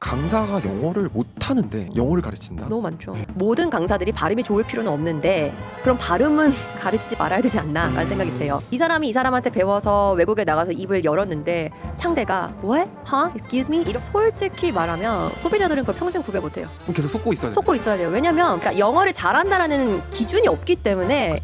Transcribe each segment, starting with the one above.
강사가 영어를 못하는데 영어를 가르친다? 너무 많죠. 모든 강사들이 발음이 좋을 필요는 없는데 그럼 발음은 가르치지 말아야 되지 않나 라는 생각이 돼요. 이 사람이 이 사람한테 배워서 외국에 나가서 입을 열었는데 상대가 What? Huh? Excuse me? 이렇게 솔직히 말하면 소비자들은 그걸 평생 구별 못해요. 그럼 계속 속고 있어야 돼. 속고 있어야 돼요. 왜냐면 그러니까 영어를 잘한다라는 기준이 없기 때문에.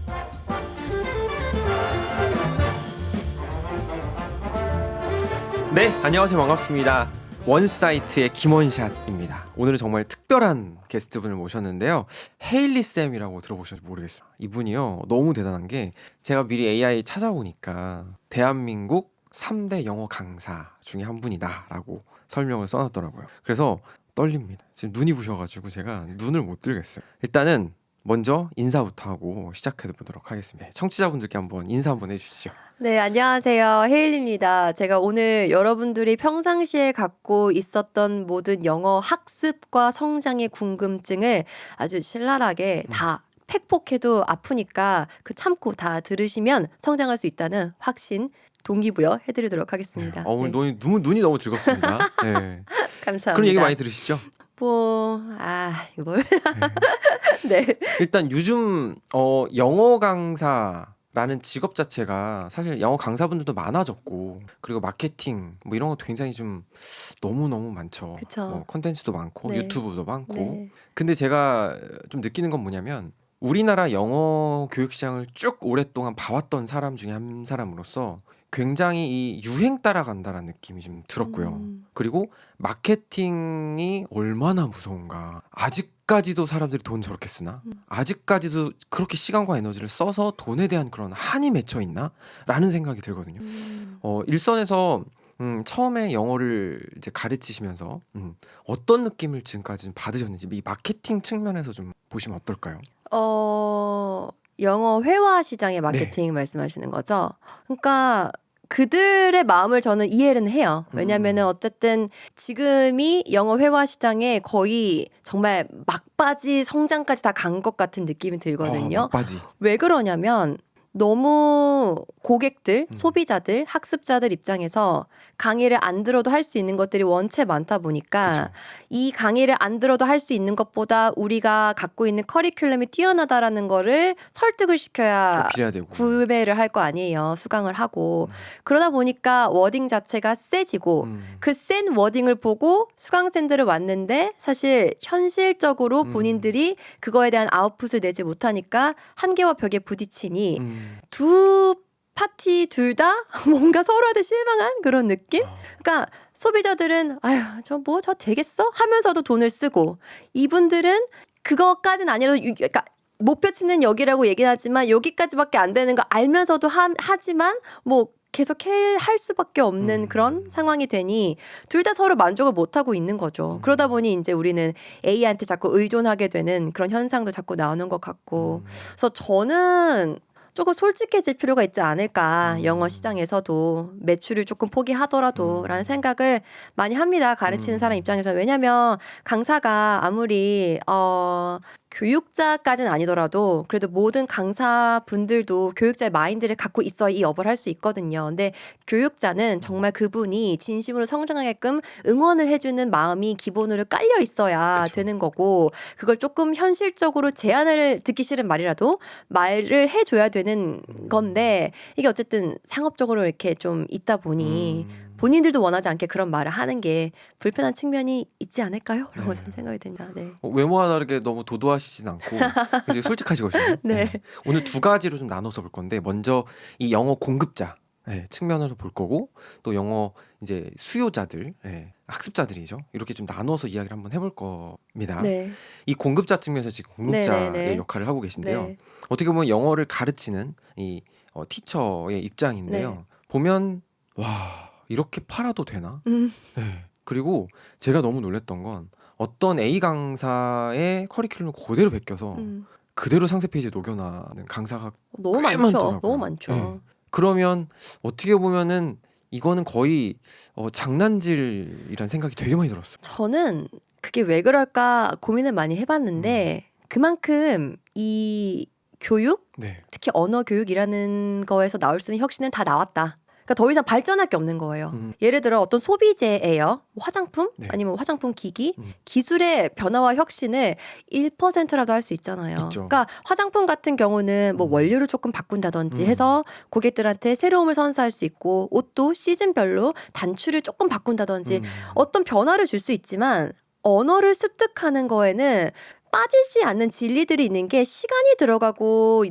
네, 안녕하세요. 반갑습니다. 원사이트의 김원샷입니다. 오늘은 정말 특별한 게스트분을 모셨는데요. 헤일리 쌤이라고 들어보셨는지 모르겠어요. 이분이요, 너무 대단한 게 제가 미리 AI 찾아보니까 대한민국 3대 영어 강사 중에 한 분이다 라고 설명을 써놨더라고요. 그래서 떨립니다. 지금 눈이 부셔가지고 제가 눈을 못 들겠어요. 일단은 먼저 인사부터 하고 시작해 보도록 하겠습니다. 청취자분들께 한번 인사 한번 해주시죠. 네, 안녕하세요. 헤일리입니다. 제가 오늘 여러분들이 평상시에 갖고 있었던 모든 영어 학습과 성장의 궁금증을 아주 신랄하게 다 팩폭해도 아프니까 그 참고 다 들으시면 성장할 수 있다는 확신 동기부여 해드리도록 하겠습니다. 오늘 네. 눈이 너무 즐겁습니다. 네. 감사합니다. 그런 얘기 많이 들으시죠? 이걸. 네. 일단 요즘 영어 강사라는 직업 자체가 사실 영어 강사분들도 많아졌고, 그리고 마케팅 뭐 이런 것도 굉장히 좀 너무 많죠. 그쵸. 콘텐츠도 많고 네. 유튜브도 많고. 네. 근데 제가 좀 느끼는 건 뭐냐면, 우리나라 영어 교육 시장을 쭉 오랫동안 봐왔던 사람 중에 한 사람으로서 굉장히 이 유행 따라간다라는 느낌이 좀 들었고요. 그리고 마케팅이 얼마나 무서운가. 아직까지도 사람들이 돈 저렇게 쓰나? 아직까지도 그렇게 시간과 에너지를 써서 돈에 대한 그런 한이 맺혀 있나? 라는 생각이 들거든요. 일선에서 처음에 영어를 이제 가르치시면서 어떤 느낌을 지금까지 받으셨는지, 이 마케팅 측면에서 좀 보시면 어떨까요? 영어 회화 시장의 마케팅 말씀하시는 거죠? 그러니까 그들의 마음을 저는 이해는 해요. 왜냐면은 어쨌든 지금이 영어 회화 시장에 거의 정말 막바지 성장까지 다 간 것 같은 느낌이 들거든요. 막바지. 왜 그러냐면 너무 고객들, 소비자들, 학습자들 입장에서 강의를 안 들어도 할 수 있는 것들이 원체 많다 보니까 그쵸. 이 강의를 안 들어도 할 수 있는 것보다 우리가 갖고 있는 커리큘럼이 뛰어나다라는 거를 설득을 시켜야 어필해야 되고. 구매를 할 거 아니에요. 수강을 하고. 그러다 보니까 워딩 자체가 세지고 그 센 워딩을 보고 수강생들을 왔는데 사실 현실적으로 본인들이 그거에 대한 아웃풋을 내지 못하니까 한계와 벽에 부딪히니 두 파티 둘 다 뭔가 서로한테 실망한 그런 느낌? 그러니까 소비자들은 저 되겠어? 하면서도 돈을 쓰고, 이분들은 그거까지는 아니라도 그러니까 목표치는 여기라고 얘기는 하지만 여기까지밖에 안 되는 거 알면서도 하지만 뭐 계속 할 수밖에 없는 그런 상황이 되니 둘 다 서로 만족을 못하고 있는 거죠. 그러다 보니 이제 우리는 A한테 자꾸 의존하게 되는 그런 현상도 자꾸 나오는 것 같고, 그래서 저는 조금 솔직해질 필요가 있지 않을까. 영어 시장에서도 매출을 조금 포기하더라도 라는 생각을 많이 합니다. 가르치는 사람 입장에서. 왜냐면 강사가 아무리 교육자까지는 아니더라도 그래도 모든 강사분들도 교육자의 마인드를 갖고 있어야 이 업을 할 수 있거든요. 근데 교육자는 정말 그분이 진심으로 성장하게끔 응원을 해주는 마음이 기본으로 깔려 있어야 그쵸. 되는 거고, 그걸 조금 현실적으로 제안을 듣기 싫은 말이라도 말을 해줘야 되는 건데, 이게 어쨌든 상업적으로 이렇게 좀 있다 보니 본인들도 원하지 않게 그런 말을 하는 게 불편한 측면이 있지 않을까요? 라고 생각이 듭니다. 네. 외모와 다르게 너무 도도하시진 않고 굉장히 솔직하시거든요. 네. 오늘 두 가지로 좀 나눠서 볼 건데, 먼저 이 영어 공급자 측면으로 볼 거고, 또 영어 이제 수요자들, 학습자들이죠. 이렇게 좀 나눠서 이야기를 한번 해볼 겁니다. 네. 이 공급자 측면에서 지금 공급자의 네네네. 역할을 하고 계신데요. 네. 어떻게 보면 영어를 가르치는 이 티처의 입장인데요. 보면 와, 이렇게 팔아도 되나? 그리고 제가 너무 놀랐던 건, 어떤 A 강사의 커리큘럼을 그대로 베껴서 그대로 상세 페이지에 녹여놔는 강사가 너무 꽤 많죠. 많더라고요. 너무 많죠. 그러면 어떻게 보면은 이거는 거의 장난질이란 생각이 되게 많이 들었어요. 저는 그게 왜 그럴까 고민을 많이 해봤는데 그만큼 이 교육, 네. 특히 언어 교육이라는 거에서 나올 수 있는 혁신은 다 나왔다. 그러니까 더 이상 발전할 게 없는 거예요. 음. 예를 들어 어떤 소비재예요. 화장품 네. 아니면 화장품 기기 음. 기술의 변화와 혁신을 1%라도 할 수 있잖아요. 있죠. 그러니까 화장품 같은 경우는 뭐 음. 원료를 조금 바꾼다든지 음. 해서 고객들한테 새로움을 선사할 수 있고 옷도 시즌별로 단추를 조금 바꾼다든지 어떤 변화를 줄 수 있지만 언어를 습득하는 거에는 빠지지 않는 진리들이 있는 게 시간이 들어가고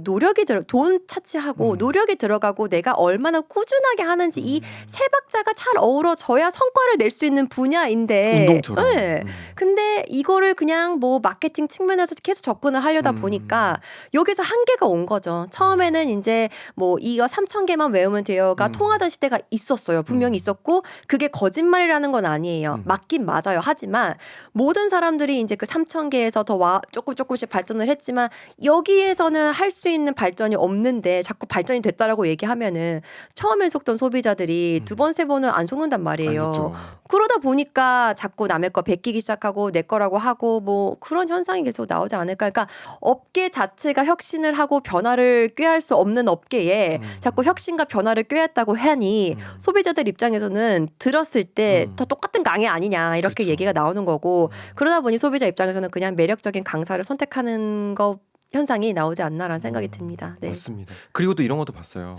돈 차치하고 노력이 들어가고 내가 얼마나 꾸준하게 하는지 이 세 박자가 잘 어우러져야 성과를 낼 수 있는 분야인데 운동처럼. 네. 근데 이거를 그냥 뭐 마케팅 측면에서 계속 접근을 하려다 보니까 여기서 한계가 온 거죠. 처음에는 이제 뭐 이거 3,000개만 외우면 돼요가 통하던 시대가 있었어요. 분명히 있었고 그게 거짓말이라는 건 아니에요. 맞긴 맞아요. 하지만 모든 사람들이 이제 그 3,000개에서 더 조금씩 발전을 했지만 여기에서는 할 수 있는 발전이 없는데 자꾸 발전이 됐다라고 얘기하면은 처음에 속던 소비자들이 두 번, 세 번은 안 속는단 말이에요. 그러다 보니까 자꾸 남의 거 베끼기 시작하고 내 거라고 하고 뭐 그런 현상이 계속 나오지 않을까. 그러니까 업계 자체가 혁신을 하고 변화를 꾀할 수 없는 업계에 자꾸 혁신과 변화를 꾀했다고 하니 소비자들 입장에서는 들었을 때 더 똑같은 강의 아니냐 이렇게 그쵸. 얘기가 나오는 거고 그러다 보니 소비자 입장에서는 그냥 매력적인 강사를 선택하는 거 현상이 나오지 않나라는 생각이 듭니다. 네. 맞습니다. 그리고 또 이런 것도 봤어요.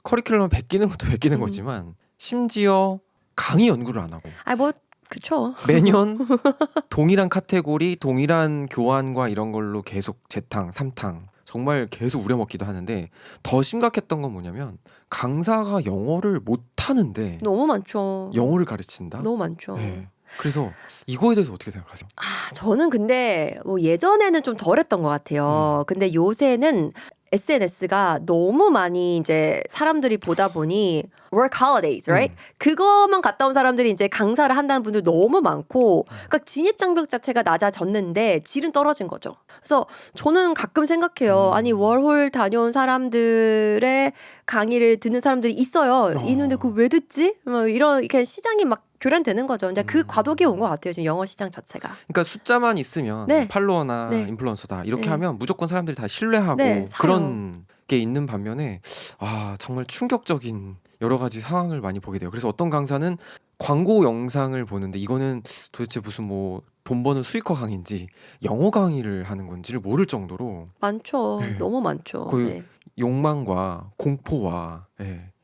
커리큘럼 베끼는 것도 베끼는 거지만 심지어 강의 연구를 안 하고 뭐 그쵸. 매년 동일한 카테고리, 동일한 교환과 이런 걸로 계속 재탕, 삼탕 정말 계속 우려먹기도 하는데 더 심각했던 건 뭐냐면 강사가 영어를 못하는데 너무 많죠. 영어를 가르친다? 너무 많죠. 네. 그래서 이거에 대해서 어떻게 생각하세요? 저는 근데 뭐 예전에는 좀 덜했던 것 같아요. 근데 요새는 SNS가 너무 많이 이제 사람들이 보다 보니 work holidays, right? 그거만 갔다 온 사람들이 이제 강사를 한다는 분들 너무 많고, 그러니까 진입 장벽 자체가 낮아졌는데 질은 떨어진 거죠. 그래서 저는 가끔 생각해요. 아니 월홀 다녀온 사람들의 강의를 듣는 사람들이 있어요. 있는데 그거 왜 듣지? 뭐 이런 이렇게 시장이 막 교란되는 거죠. 이제 그 과도기에 온 것 같아요. 지금 영어 시장 자체가. 그러니까 숫자만 있으면 네. 팔로워나 네. 인플루언서다 이렇게 네. 하면 무조건 사람들이 다 신뢰하고 네, 사요. 그런 게 있는 반면에 정말 충격적인 여러 가지 상황을 많이 보게 돼요. 그래서 어떤 강사는 광고 영상을 보는데 이거는 도대체 무슨 뭐 돈 버는 수익화 강의인지 영어 강의를 하는 건지를 모를 정도로 많죠. 네. 너무 많죠. 거의 네. 욕망과 공포와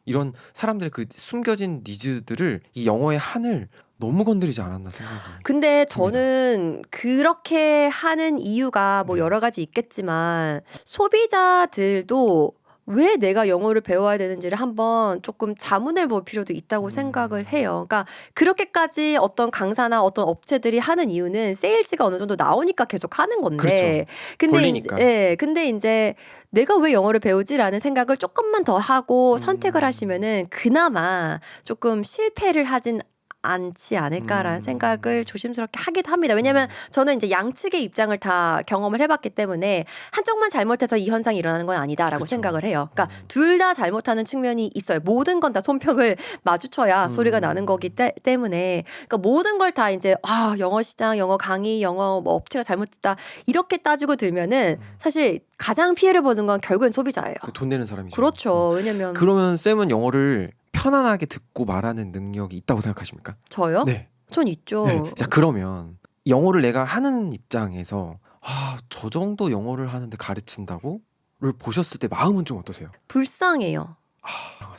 이런 사람들의 그 숨겨진 니즈들을 이 영어의 한을 너무 건드리지 않았나 생각이. 근데 저는 그렇게 하는 이유가 뭐 네. 여러 가지 있겠지만 소비자들도 왜 내가 영어를 배워야 되는지를 한번 조금 자문해 볼 필요도 있다고 생각을 해요. 그러니까 그렇게까지 어떤 강사나 어떤 업체들이 하는 이유는 세일즈가 어느 정도 나오니까 계속 하는 건데. 그렇죠. 근데 돌리니까. 근데 이제 내가 왜 영어를 배우지라는 생각을 조금만 더 하고 선택을 하시면은 그나마 조금 실패를 하진 않지 않을까라는 생각을 조심스럽게 하기도 합니다. 왜냐하면 저는 이제 양측의 입장을 다 경험을 해봤기 때문에 한쪽만 잘못해서 이 현상이 일어나는 건 아니다라고 그쵸. 생각을 해요. 그러니까 둘 다 잘못하는 측면이 있어요. 모든 건 다 손뼉을 마주쳐야 소리가 나는 거기 때문에 그러니까 모든 걸 다 이제 영어 시장, 영어 강의, 영어 뭐 업체가 잘못했다 이렇게 따지고 들면은 사실 가장 피해를 보는 건 결국엔 소비자예요. 돈 내는 사람이죠. 그렇죠. 왜냐면 그러면 쌤은 영어를 편안하게 듣고 말하는 능력이 있다고 생각하십니까? 저요? 네. 전 있죠. 네. 자 그러면 영어를 내가 하는 입장에서 저 정도 영어를 하는데 가르친다고?를 보셨을 때 마음은 좀 어떠세요? 불쌍해요.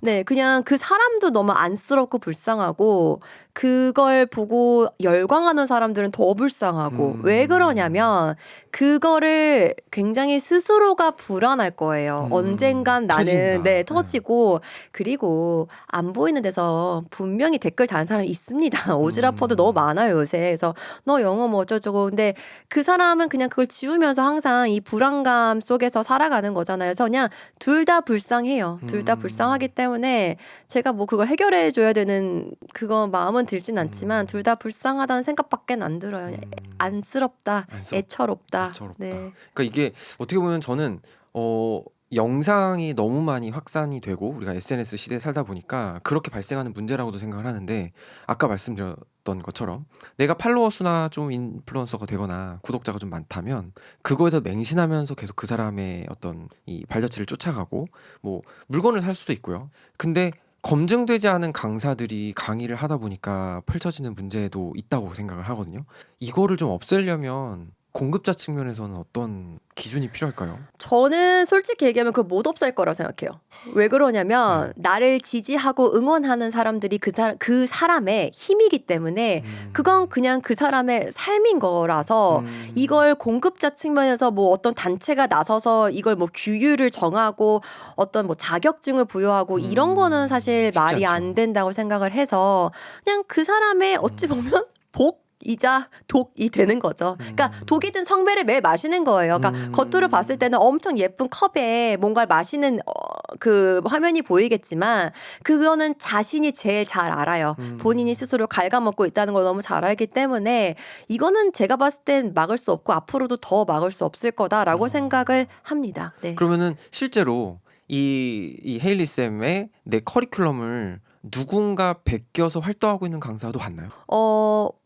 네, 그냥 그 사람도 너무 안쓰럽고 불쌍하고 그걸 보고 열광하는 사람들은 더 불쌍하고 왜 그러냐면 그거를 굉장히 스스로가 불안할 거예요. 언젠간 나는 터진다. 터지고 그리고 안 보이는 데서 분명히 댓글 다는 사람이 있습니다. 오지랖퍼도 너무 많아요 요새. 그래서 너 영어 뭐 어쩌고저쩌고 근데 그 사람은 그냥 그걸 지우면서 항상 이 불안감 속에서 살아가는 거잖아요. 그래서 그냥 둘 다 불쌍해요. 둘 다 불쌍하기 때문에 제가 뭐 그걸 해결해 줘야 되는 그거 마음은 들진 않지만 둘 다 불쌍하다는 생각밖에 안 들어요. 안쓰럽다, 애처롭다. 네. 그러니까 이게 어떻게 보면 저는 영상이 너무 많이 확산이 되고 우리가 SNS 시대에 살다 보니까 그렇게 발생하는 문제라고도 생각을 하는데 아까 말씀드렸던 것처럼 내가 팔로워 수나 좀 인플루언서가 되거나 구독자가 좀 많다면 그거에서 맹신하면서 계속 그 사람의 어떤 이 발자취를 쫓아가고 뭐 물건을 살 수도 있고요. 근데 검증되지 않은 강사들이 강의를 하다 보니까 펼쳐지는 문제도 있다고 생각을 하거든요. 이거를 좀 없애려면 공급자 측면에서는 어떤 기준이 필요할까요? 저는 솔직히 얘기하면 그거 못 없앨 거라고 생각해요. 왜 그러냐면 나를 지지하고 응원하는 사람들이 그 사람의 힘이기 때문에 그건 그냥 그 사람의 삶인 거라서 이걸 공급자 측면에서 뭐 어떤 단체가 나서서 이걸 뭐 규율을 정하고 어떤 뭐 자격증을 부여하고 이런 거는 사실 쉽지 말이 않죠. 안 된다고 생각을 해서 그냥 그 사람의 어찌 보면 복이자 독이 되는 거죠. 그러니까 독이든 성배를 매일 마시는 거예요. 그러니까 겉으로 봤을 때는 엄청 예쁜 컵에 뭔가를 마시는 그 화면이 보이겠지만 그거는 자신이 제일 잘 알아요. 본인이 스스로 갉아먹고 있다는 걸 너무 잘 알기 때문에 이거는 제가 봤을 땐 막을 수 없고 앞으로도 더 막을 수 없을 거다라고 생각을 합니다. 네. 그러면은 실제로 이 헤일리 쌤의 내 커리큘럼을 누군가 베껴서 활동하고 있는 강사도 봤나요?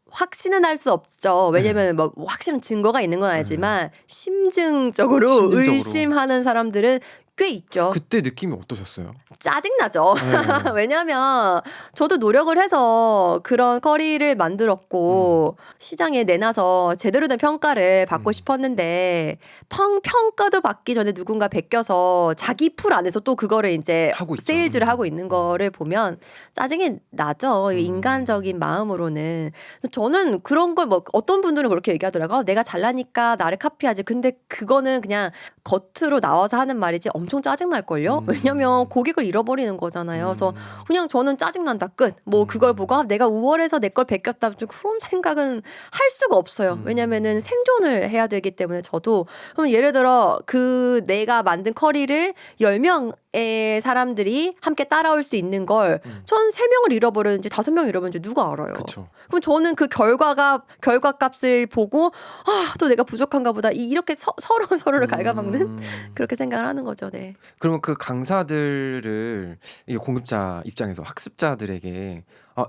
확신은 할 수 없죠. 왜냐면 뭐 확실한 증거가 있는 건 아니지만 심증적으로 의심하는 사람들은 꽤 있죠. 그때 느낌이 어떠셨어요? 짜증나죠. 네. 왜냐면 저도 노력을 해서 그런 커리를 만들었고 시장에 내놔서 제대로 된 평가를 받고 싶었는데 평가도 받기 전에 누군가 베껴서 자기 풀 안에서 또 그거를 이제 하고 있죠. 세일즈를 하고 있는 거를 보면 짜증이 나죠. 인간적인 마음으로는. 저는 그런 걸 뭐 어떤 분들은 그렇게 얘기하더라고요. 내가 잘나니까 나를 카피하지. 근데 그거는 그냥 겉으로 나와서 하는 말이지 엄청 짜증날걸요? 왜냐면 고객을 잃어버리는 거잖아요. 그래서 그냥 저는 짜증난다 끝. 뭐 그걸 보고 내가 우월해서 내 걸 베꼈다. 좀 그런 생각은 할 수가 없어요. 왜냐면은 생존을 해야 되기 때문에 저도 그럼 예를 들어 그 내가 만든 커리를 10명의 사람들이 함께 따라올 수 있는 걸 전 3명을 잃어버렸는지 5명 잃어버렸는지 누가 알아요. 그쵸. 그럼 저는 그 결과값을 보고 또 내가 부족한가 보다 이렇게 서로를 갉아먹는 그렇게 생각을 하는 거죠. 네. 그러면 그 강사들을 이게 공급자 입장에서 학습자들에게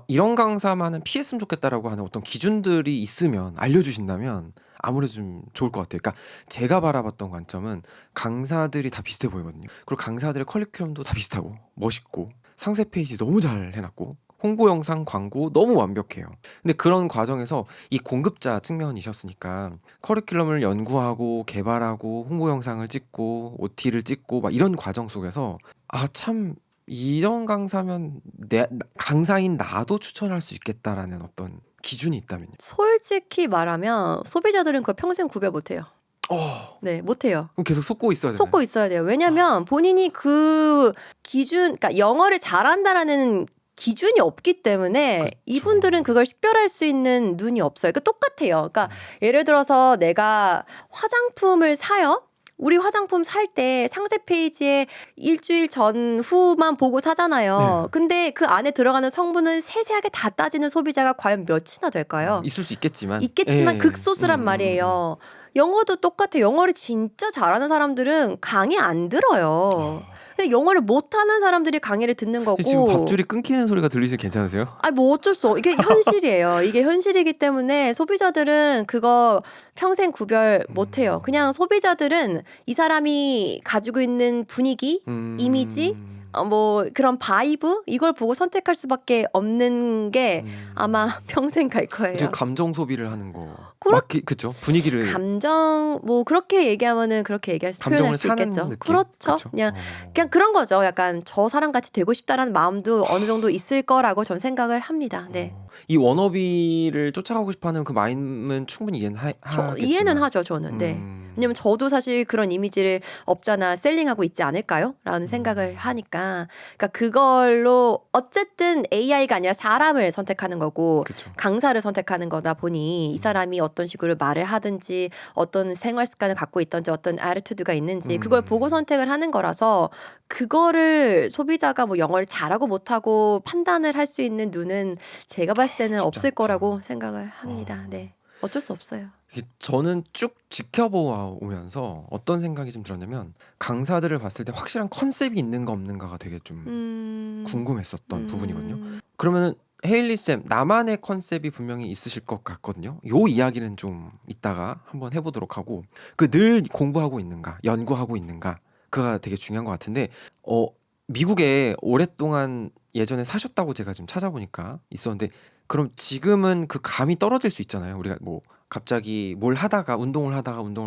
이런 강사만은 피했으면 좋겠다라고 하는 어떤 기준들이 있으면 알려주신다면 아무래도 좀 좋을 것 같아요. 그러니까 제가 바라봤던 관점은 강사들이 다 비슷해 보이거든요. 그리고 강사들의 커리큘럼도 다 비슷하고 멋있고 상세 페이지 너무 잘 해놨고 홍보 영상 광고 너무 완벽해요. 근데 그런 과정에서 이 공급자 측면이셨으니까 커리큘럼을 연구하고 개발하고 홍보 영상을 찍고 OT를 찍고 막 이런 과정 속에서 참 이런 강사면 강사인 나도 추천할 수 있겠다라는 어떤 기준이 있다면요. 솔직히 말하면 소비자들은 그거 평생 구별 못해요. 네, 못해요. 그럼 계속 속고 있어야 되나요? 속고 있어야 돼요. 왜냐면 본인이 그 기준, 그러니까 영어를 잘한다라는 기준이 없기 때문에 그쵸. 이분들은 그걸 식별할 수 있는 눈이 없어요. 그러니까 똑같아요. 그러니까 예를 들어서 내가 화장품을 사요. 우리 화장품 살 때 상세 페이지에 일주일 전후만 보고 사잖아요. 네. 근데 그 안에 들어가는 성분은 세세하게 다 따지는 소비자가 과연 몇이나 될까요? 있을 수 있겠지만 극소수란 말이에요. 영어도 똑같아요. 영어를 진짜 잘하는 사람들은 강의 안 들어요. 근데 영어를 못하는 사람들이 강의를 듣는 거고. 지금 밥줄이 끊기는 소리가 들리시 괜찮으세요? 뭐 어쩔 수 이게 현실이에요. 이게 현실이기 때문에 소비자들은 그거 평생 구별 못해요. 그냥 소비자들은 이 사람이 가지고 있는 분위기, 이미지, 뭐 그런 바이브 이걸 보고 선택할 수밖에 없는 게 아마 평생 갈 거예요. 감정 소비를 하는 거. 그쵸? 분위기를 감정 뭐 그렇게 얘기하면은 그렇게 표현할 수 있겠죠. 느낌? 그렇죠. 그쵸? 그냥 그런 거죠. 약간 저 사람 같이 되고 싶다라는 마음도 어느 정도 있을 거라고 전 생각을 합니다. 네. 이 워너비를 쫓아가고 싶어하는 그 마음은 충분히 하겠지만 이해는 하죠, 저는. 네. 왜냐면 저도 사실 그런 이미지를 없잖아 셀링하고 있지 않을까요? 라는 생각을 하니까. 그러니까 그걸로 어쨌든 AI가 아니라 사람을 선택하는 거고 그쵸. 강사를 선택하는 거다 보니 이 사람이 어떤 식으로 말을 하든지 어떤 생활 습관을 갖고 있든지 어떤 애티튜드가 있는지 그걸 보고 선택을 하는 거라서 그거를 소비자가 뭐 영어를 잘하고 못하고 판단을 할 수 있는 눈은 제가 봤을 때는 없을 거라고 생각을 합니다. 네. 어쩔 수 없어요. 저는 쭉 지켜보면서 어떤 생각이 좀 들었냐면 강사들을 봤을 때 확실한 컨셉이 있는가 없는가가 되게 좀 궁금했었던 부분이거든요. 그러면은 헤일리 쌤 나만의 컨셉이 분명히 있으실 것 같거든요. 요 이야기는 좀 이따가 한번 해보도록 하고 늘 공부하고 있는가 연구하고 있는가 그가 되게 중요한 것 같은데 미국에 오랫동안 예전에 사셨다고 제가 지금 찾아보니까 있었는데 그럼 지금은 그 감이 떨어질 수 있잖아요. 우리가 뭐 갑자기 뭘 하다가 운동을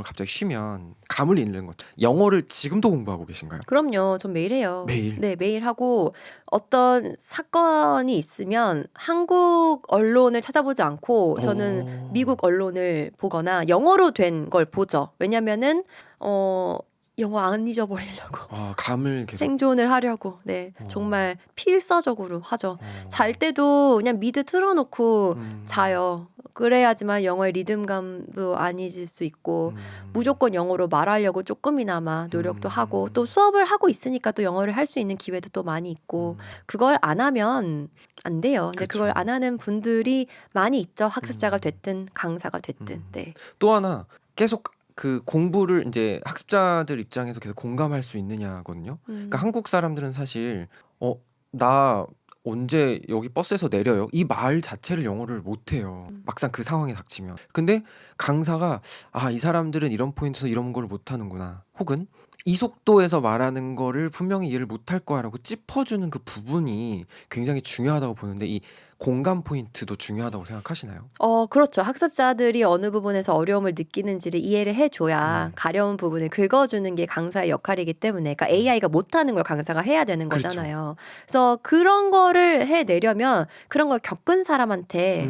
갑자기 쉬면 감을 잃는 거죠. 영어를 지금도 공부하고 계신가요? 그럼요. 전 매일 해요. 매일? 네, 매일 하고 어떤 사건이 있으면 한국 언론을 찾아보지 않고 저는 미국 언론을 보거나 영어로 된 걸 보죠. 왜냐면은 영어 안 잊어버리려고. 감을 계속. 생존을 하려고. 네. 정말 필사적으로 하죠. 어. 잘 때도 그냥 미드 틀어놓고 음. 자요. 그래야지만 영어의 리듬감도 안 잊을 수 있고 무조건 영어로 말하려고 조금이나마 노력도 하고 또 수업을 하고 있으니까 또 영어를 할 수 있는 기회도 또 많이 있고 그걸 안 하면 안 돼요. 근데 그쵸. 그걸 안 하는 분들이 많이 있죠. 학습자가 됐든 강사가 됐든. 네. 또 하나 계속 그 공부를 이제 학습자들 입장에서 계속 공감할 수 있느냐거든요. 그러니까 한국 사람들은 사실 나 언제 여기 버스에서 내려요? 이 말 자체를 영어를 못 해요. 막상 그 상황에 닥치면. 근데 강사가 이 사람들은 이런 포인트에서 이런 걸 못 하는구나. 혹은 이 속도에서 말하는 거를 분명히 이해를 못 할 거야라고 짚어주는 그 부분이 굉장히 중요하다고 보는데 이 공감 포인트도 중요하다고 생각하시나요? 그렇죠. 학습자들이 어느 부분에서 어려움을 느끼는지를 이해를 해줘야 가려운 부분을 긁어주는 게 강사의 역할이기 때문에, 그러니까 AI가 못하는 걸 강사가 해야 되는 그렇죠. 거잖아요. 그래서 그런 거를 해내려면 그런 걸 겪은 사람한테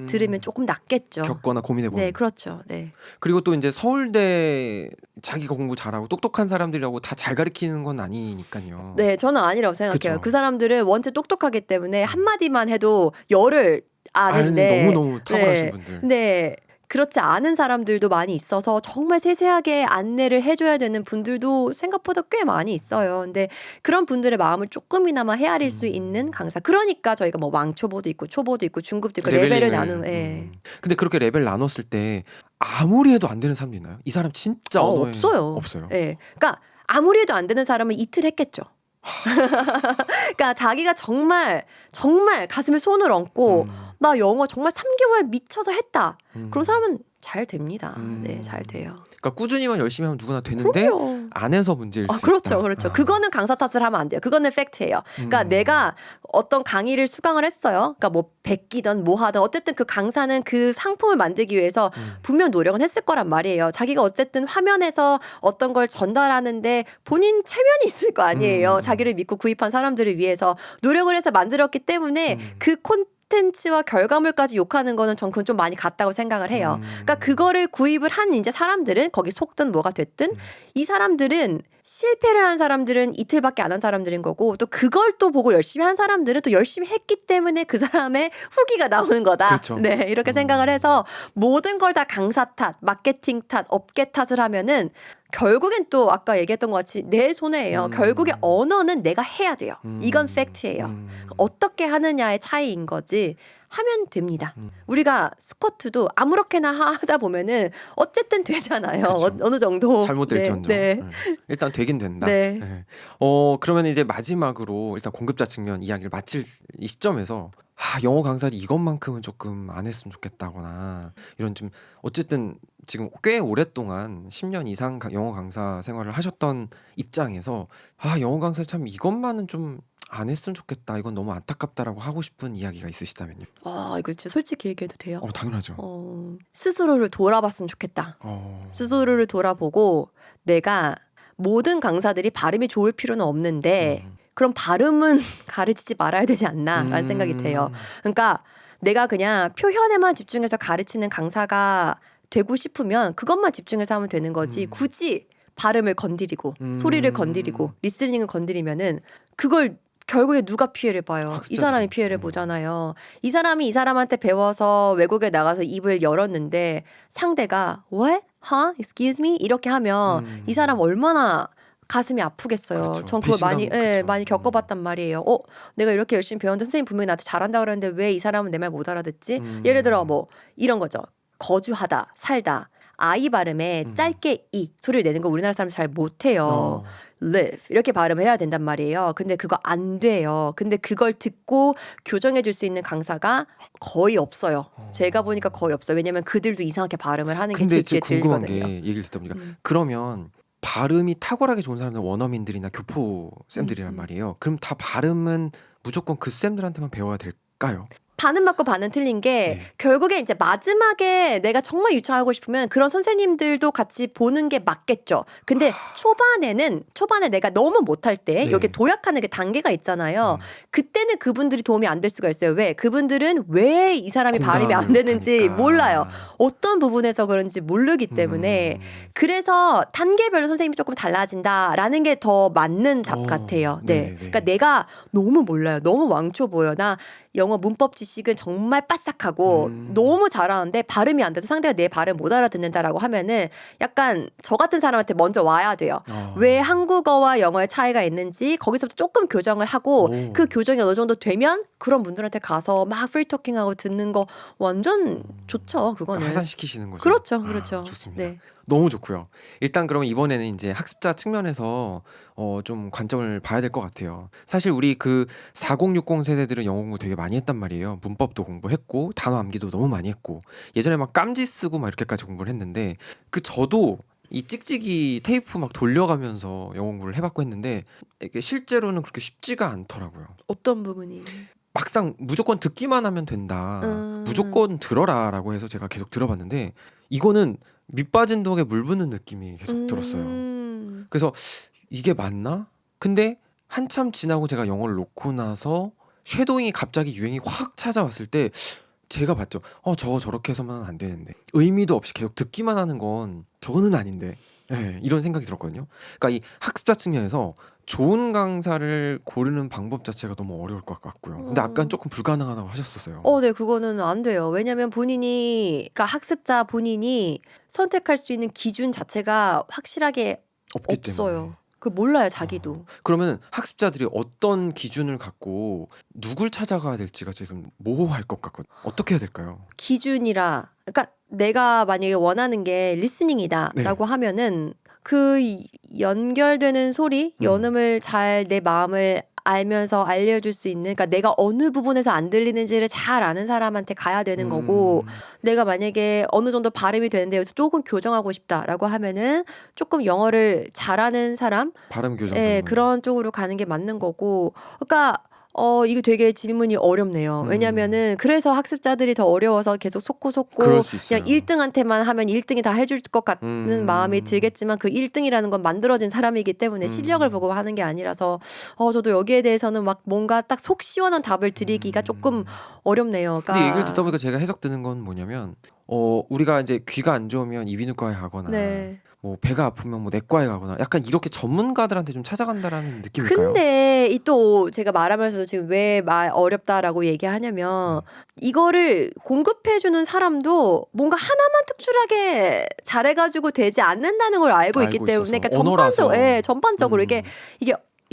들으면 조금 낫겠죠. 겪거나 고민해보는. 네, 그렇죠. 네. 그리고 또 이제 서울대 자기가 공부 잘하고 똑똑한 사람들이라고 다 잘 가르치는 건 아니니까요. 네, 저는 아니라고 생각해요. 그쵸. 그 사람들은 원체 똑똑하기 때문에 한마디만 해도 열을 아는데 너무너무 탁월하신 네. 분들. 근데 그렇지 않은 사람들도 많이 있어서 정말 세세하게 안내를 해줘야 되는 분들도 생각보다 꽤 많이 있어요. 근데 그런 분들의 마음을 조금이나마 헤아릴 수 있는 강사. 그러니까 저희가 뭐 왕초보도 있고 초보도 있고 중급도 있고 레벨을 나누는. 예. 근데 그렇게 레벨 나눴을 때 아무리 해도 안 되는 사람도 있나요? 이 사람 진짜 언어에 없어요. 없어요. 예. 그러니까 아무리 해도 안 되는 사람은 이틀 했겠죠. 그러니까 자기가 정말 가슴에 손을 얹고 나 영어 정말 3개월 미쳐서 했다. 그런 사람은 잘 됩니다. 네, 잘 돼요. 그러니까 꾸준히만 열심히 하면 누구나 되는데 그럼요. 안 해서 문제일 수 그렇죠, 있다. 그렇죠. 그거는 강사 탓을 하면 안 돼요. 그거는 팩트예요. 그러니까 내가 어떤 강의를 수강을 했어요. 그러니까 뭐 베끼든 뭐 하든 어쨌든 그 강사는 그 상품을 만들기 위해서 분명 노력은 했을 거란 말이에요. 자기가 어쨌든 화면에서 어떤 걸 전달하는데 본인 체면이 있을 거 아니에요. 자기를 믿고 구입한 사람들을 위해서 노력을 해서 만들었기 때문에 그 콘텐츠와 결과물까지 욕하는 거는 전 그건 좀 많이 같다고 생각을 해요. 그러니까 그거를 구입을 한 이제 사람들은 거기 속든 뭐가 됐든 이 사람들은 실패를 한 사람들은 이틀밖에 안 한 사람들인 거고 또 그걸 또 보고 열심히 한 사람들은 또 열심히 했기 때문에 그 사람의 후기가 나오는 거다. 그렇죠. 네, 이렇게 생각을 해서 모든 걸 다 강사 탓, 마케팅 탓, 업계 탓을 하면은 결국엔 또 아까 얘기했던 것 같이 내 손해예요. 결국에 언어는 내가 해야 돼요. 이건 팩트예요. 어떻게 하느냐의 차이인 거지. 하면 됩니다. 우리가 스쿼트도 아무렇게나 하다 보면은 어쨌든 되잖아요. 그렇죠. 어느 정도. 잘못될지언정. 네. 일단 되긴 된다. 네. 네. 그러면 이제 마지막으로 일단 공급자 측면 이야기를 마칠 이 시점에서 영어 강사들이 이것만큼은 조금 안 했으면 좋겠다거나 이런 좀 어쨌든 지금 꽤 오랫동안 10년 이상 영어 강사 생활을 하셨던 입장에서 영어 강사 참 이것만은 좀 안 했으면 좋겠다. 이건 너무 안타깝다라고 하고 싶은 이야기가 있으시다면요. 이거 진짜 솔직히 얘기해도 돼요? 당연하죠. 스스로를 돌아봤으면 좋겠다. 스스로를 돌아보고 내가 모든 강사들이 발음이 좋을 필요는 없는데 그럼 발음은 가르치지 말아야 되지 않나라는 생각이 돼요. 그러니까 내가 그냥 표현에만 집중해서 가르치는 강사가 되고 싶으면 그것만 집중해서 하면 되는 거지 굳이 발음을 건드리고 소리를 건드리고 리스닝을 건드리면은 그걸 결국에 누가 피해를 봐요? 이 사람이 피해를 보잖아요. 이 사람이 이 사람한테 배워서 외국에 나가서 입을 열었는데 상대가 What? Huh? Excuse me? 이렇게 하면 이 사람 얼마나 가슴이 아프겠어요. 그렇죠. 전 그걸 많이 그렇죠. 많이 겪어봤단 말이에요. 내가 이렇게 열심히 배웠는데 선생님 분명히 나한테 잘한다 그러는데 왜 이 사람은 내 말 못 알아듣지? 예를 들어 뭐 이런 거죠. 거주하다, 살다. 아이 발음에 짧게 이 소리를 내는 거 우리나라 사람 잘 못해요. live 이렇게 발음을 해야 된단 말이에요. 근데 그거 안 돼요. 근데 그걸 듣고 교정해 줄 수 있는 강사가 거의 없어요. 제가 보니까 거의 없어요. 왜냐면 그들도 이상하게 발음을 하는 게 근데 제 지금 궁금한 들거든요. 게 얘기를 듣다 보니까 그러면 발음이 탁월하게 좋은 사람들은 원어민들이나 교포 쌤들이란 말이에요. 그럼 다 발음은 무조건 그 쌤들한테만 배워야 될까요? 반은 맞고 반은 틀린 게 네. 결국에 이제 마지막에 내가 정말 유창하고 싶으면 그런 선생님들도 같이 보는 게 맞겠죠. 근데 초반에 내가 너무 못할 때 네. 여기 도약하는 그 단계가 있잖아요. 음. 그때는 그분들이 도움이 안 될 수가 있어요. 왜? 그분들은 왜 이 사람이 발음이 안 공감을 되는지 못하니까. 몰라요. 어떤 부분에서 그런지 모르기 때문에 그래서 단계별로 선생님이 조금 달라진다라는 게 더 맞는 답 같아요. 네. 네네네. 그러니까 내가 너무 몰라요. 너무 왕초 보여. 나 영어 문법 지식은 정말 빠삭하고 너무 잘하는데 발음이 안 돼서 상대가 내 발음 못 알아듣는다라고 하면은 약간 저 같은 사람한테 먼저 와야 돼요. 왜 한국어와 영어의 차이가 있는지 거기서부터 조금 교정을 하고 오. 그 교정이 어느 정도 되면 그런 분들한테 가서 막 프리토킹하고 듣는 거 완전 좋죠. 그거는. 그러니까 하산시키시는 거죠. 그렇죠. 그렇죠. 좋습니다. 네. 너무 좋고요. 일단 그러면 이번에는 이제 학습자 측면에서 좀 관점을 봐야 될 것 같아요. 사실 우리 그 4060 세대들은 영어 공부 되게 많이 했단 말이에요. 문법도 공부했고 단어 암기도 너무 많이 했고 예전에 막 깜지 쓰고 막 이렇게까지 공부를 했는데 저도 이 찍찍이 테이프 막 돌려가면서 영어 공부를 해봤고 했는데 이게 실제로는 그렇게 쉽지가 않더라고요. 어떤 부분이? 막상 무조건 듣기만 하면 된다. 무조건 들어라라고 해서 제가 계속 들어봤는데 이거는 밑 빠진 독에 물 붓는 느낌이 계속 들었어요. 그래서 이게 맞나? 근데 한참 지나고 제가 영어를 놓고 나서 쉐도잉이 갑자기 유행이 확 찾아왔을 때 제가 봤죠. 저거 저렇게 해서만 안 되는데 의미도 없이 계속 듣기만 하는 건 저거는 아닌데 이런 생각이 들었거든요. 그러니까 이 학습자 측면에서 좋은 강사를 고르는 방법 자체가 너무 어려울 것 같고요. 근데 아까 조금 불가능하다고 하셨었어요. 네, 그거는 안 돼요. 왜냐면 그러니까 학습자 본인이 선택할 수 있는 기준 자체가 확실하게 없기 없어요. 때문에. 몰라요, 자기도. 그러면 학습자들이 어떤 기준을 갖고 누굴 찾아가야 될지가 지금 모호할 것 같거든요. 어떻게 해야 될까요? 그러니까 내가 만약에 원하는 게 리스닝이다라고 하면은 그 연결되는 소리, 연음을 잘 내 마음을 알면서 알려줄 수 있는, 그러니까 내가 어느 부분에서 안 들리는지를 잘 아는 사람한테 가야 되는 거고, 내가 만약에 어느 정도 발음이 되는데 여기서 조금 교정하고 싶다라고 하면은 조금 영어를 잘하는 사람, 발음 교정 그런 쪽으로 가는 게 맞는 거고, 그러니까 이거 되게 질문이 어렵네요. 왜냐면은 그래서 학습자들이 더 어려워서 계속 속고 그럴 수 있어요. 그냥 1등한테만 하면 1등이 다 해줄 것 같은 마음이 들겠지만 그 1등이라는 건 만들어진 사람이기 때문에 실력을 보고 하는 게 아니라서 저도 여기에 대해서는 막 뭔가 딱 속 시원한 답을 드리기가 조금 어렵네요. 근데 얘기를 듣다 보니까 제가 해석드는 건 뭐냐면 우리가 이제 귀가 안 좋으면 이비인후과에 가거나 네. 뭐 배가 아프면 뭐 내과에 가거나 약간 이렇게 전문가들한테 좀 찾아간다라는 느낌일까요? 근데 이 또 제가 말하면서도 지금 왜 어렵다라고 얘기하냐면 이거를 공급해주는 사람도 뭔가 하나만 특출하게 잘해가지고 되지 않는다는 걸 알고 있기 알고 때문에, 있어서. 그러니까 전반적으로 음.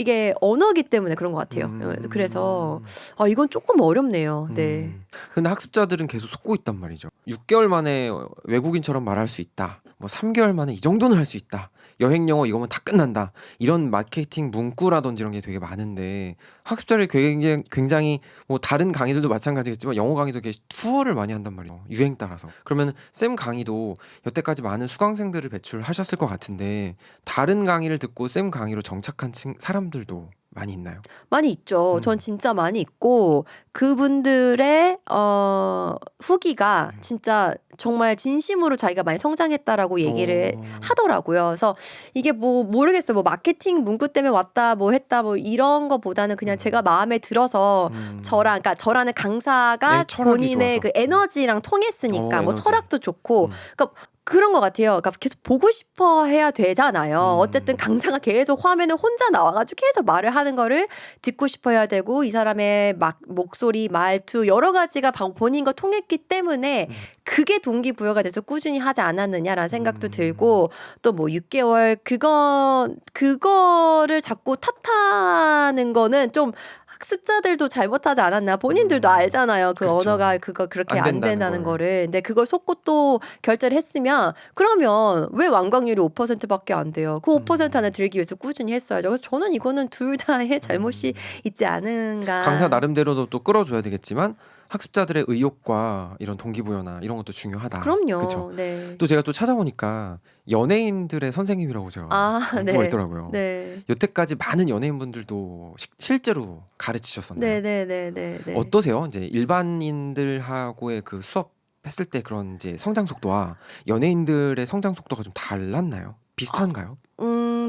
이게 언어기 때문에 그런 것 같아요. 그래서 이건 조금 어렵네요. 네. 근데 학습자들은 계속 속고 있단 말이죠. 6개월 만에 외국인처럼 말할 수 있다. 뭐 3개월 만에 이 정도는 할 수 있다. 여행 영어 이거면 다 끝난다. 이런 마케팅 문구라든지 이런 게 되게 많은데 학습자를 굉장히 뭐 다른 강의들도 마찬가지겠지만 영어 강의도 이렇게 투어를 많이 한단 말이에요. 유행 따라서. 그러면 쌤 강의도 여태까지 많은 수강생들을 배출하셨을 것 같은데 다른 강의를 듣고 쌤 강의로 정착한 사람들도 많이 있나요? 많이 있죠. 전 진짜 많이 있고 그분들의 후기가 진짜 정말 진심으로 자기가 많이 성장했다라고 얘기를 하더라고요. 그래서 이게 뭐 모르겠어요. 뭐 마케팅 문구 때문에 왔다 뭐 했다 뭐 이런 거보다는 그냥 제가 마음에 들어서 그러니까 저라는 강사가 본인의 좋아서. 그 에너지랑 통했으니까 뭐 에너지. 철학도 좋고 그러니까 그런 것 같아요. 그러니까 계속 보고 싶어 해야 되잖아요. 어쨌든 강사가 계속 화면에 혼자 나와가지고 계속 말을 하는 거를 듣고 싶어 해야 되고 이 사람의 목소리, 말투 여러 가지가 본인과 통했기 때문에 그게 동기부여가 돼서 꾸준히 하지 않았느냐라는 생각도 들고 또 뭐 6개월 그거를 자꾸 탓하는 거는 좀 학습자들도 잘못하지 않았나 본인들도 알잖아요. 그 그렇죠. 언어가 그거 그렇게 안 안 된다는 걸. 거를. 근데 그걸 속고 또 결제를 했으면 그러면 왜 완강률이 5%밖에 안 돼요? 그 5% 안에 들기 위해서 꾸준히 했어야죠. 그래서 저는 이거는 둘 다의 잘못이 있지 않은가. 강사 나름대로도 또 끌어줘야 되겠지만 학습자들의 의욕과 이런 동기부여나 이런 것도 중요하다. 그럼요. 그쵸? 네. 또 제가 또 찾아보니까 연예인들의 선생님이라고 제가 문구가 네. 있더라고요. 네. 여태까지 많은 연예인분들도 실제로 가르치셨었나요? 네네네네. 어떠세요? 이제 일반인들하고의 그 수업 했을 때 그런 이제 성장 속도와 연예인들의 성장 속도가 좀 달랐나요? 비슷한가요?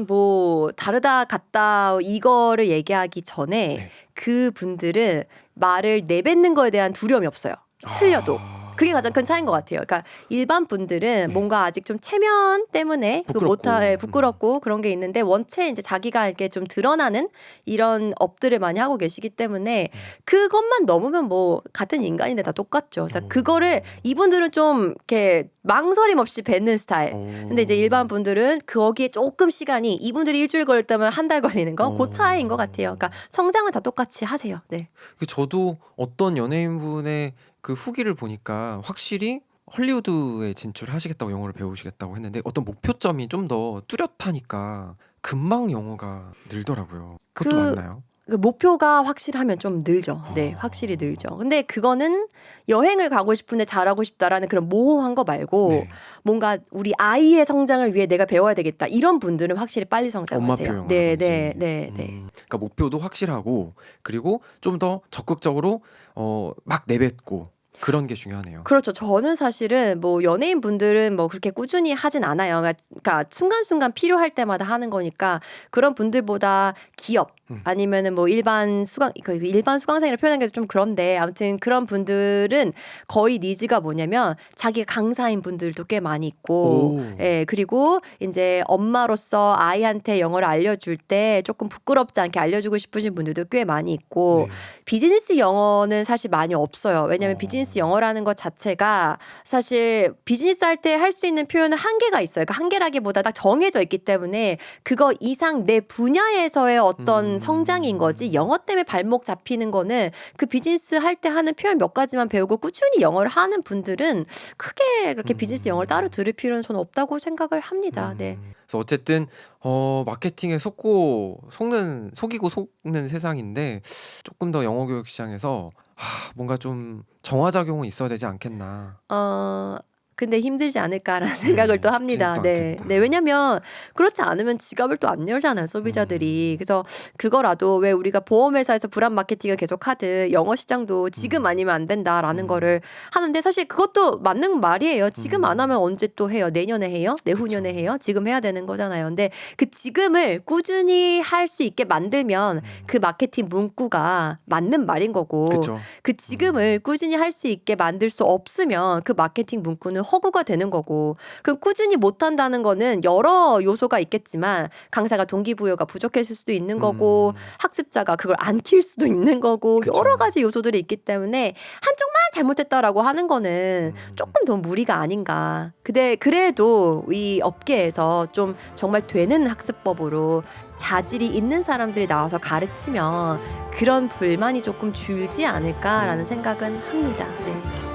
뭐 다르다 같다 이거를 얘기하기 전에 네. 그분들은 말을 내뱉는 거에 대한 두려움이 없어요. 틀려도. 아. 그게 가장 큰 차이인 것 같아요. 그러니까 일반 분들은 네. 뭔가 아직 좀 체면 때문에 부끄럽고. 부끄럽고 그런 게 있는데 원체 이제 자기가 이렇게 좀 드러나는 이런 업들을 많이 하고 계시기 때문에 그것만 넘으면 뭐 같은 인간인데 다 똑같죠. 그래서 그거를 이분들은 좀 이렇게 망설임 없이 뱉는 스타일. 근데 이제 일반 분들은 거기에 조금 시간이 이분들이 일주일 걸렸다면 한 달 걸리는 거 그 차이인 것 같아요. 그러니까 성장은 다 똑같이 하세요. 네. 저도 어떤 연예인분의 그 후기를 보니까 확실히 헐리우드에 진출하시겠다고 영어를 배우시겠다고 했는데 어떤 목표점이 좀 더 뚜렷하니까 금방 영어가 늘더라고요. 그것도 맞나요? 그 목표가 확실하면 좀 늘죠. 네, 확실히 늘죠. 근데 그거는 여행을 가고 싶은데 잘하고 싶다라는 그런 모호한 거 말고 네. 뭔가 우리 아이의 성장을 위해 내가 배워야 되겠다. 이런 분들은 확실히 빨리 성장하세요. 엄마표 네, 영화라든지. 네, 네, 네. 그러니까 목표도 확실하고 그리고 좀 더 적극적으로 막 내뱉고 그런 게 중요하네요. 그렇죠. 저는 사실은 뭐 연예인 분들은 뭐 그렇게 꾸준히 하진 않아요. 그러니까 순간순간 필요할 때마다 하는 거니까 그런 분들보다 기업 아니면은 뭐 일반 수강생이라 표현하기가 좀 그런데 아무튼 그런 분들은 거의 니즈가 뭐냐면 자기가 강사인 분들도 꽤 많이 있고 오. 예, 그리고 이제 엄마로서 아이한테 영어를 알려줄 때 조금 부끄럽지 않게 알려주고 싶으신 분들도 꽤 많이 있고 네. 비즈니스 영어는 사실 많이 없어요. 왜냐하면 어. 비즈니스 영어라는 것 자체가 사실 비즈니스 할 때 할 수 있는 표현은 한계가 있어요. 그러니까 한계라기보다 딱 정해져 있기 때문에 그거 이상 내 분야에서의 어떤 성장인 거지 영어 때문에 발목 잡히는 거는 그 비즈니스 할 때 하는 표현 몇 가지만 배우고 꾸준히 영어를 하는 분들은 크게 그렇게 비즈니스 영어를 따로 들을 필요는 저는 없다고 생각을 합니다. 네. 그래서 어쨌든 마케팅에 속이고 속는 세상인데 조금 더 영어 교육 시장에서 뭔가 좀 정화작용은 있어야 되지 않겠나. 근데 힘들지 않을까라는 생각을 또 합니다. 쉽지는 또 네. 않겠다. 네. 왜냐면 그렇지 않으면 지갑을 또 안 열잖아요, 소비자들이. 그래서 그거라도 왜 우리가 보험회사에서 브랜드 마케팅을 계속 하듯 영어 시장도 지금 아니면 안 된다라는 거를 하는데 사실 그것도 맞는 말이에요. 지금 안 하면 언제 또 해요? 내년에 해요? 내후년에 해요? 지금 해야 되는 거잖아요. 근데 그 지금을 꾸준히 할 수 있게 만들면 그 마케팅 문구가 맞는 말인 거고 그렇죠. 그 지금을 꾸준히 할 수 있게 만들 수 없으면 그 마케팅 문구는 허구가 되는 거고 그럼 꾸준히 못한다는 거는 여러 요소가 있겠지만 강사가 동기부여가 부족했을 수도 있는 거고 학습자가 그걸 안 키울 수도 있는 거고 그쵸. 여러 가지 요소들이 있기 때문에 한쪽만 잘못했다라고 하는 거는 조금 더 무리가 아닌가. 근데 그래도 이 업계에서 좀 정말 되는 학습법으로 자질이 있는 사람들이 나와서 가르치면 그런 불만이 조금 줄지 않을까라는 생각은 합니다. 네.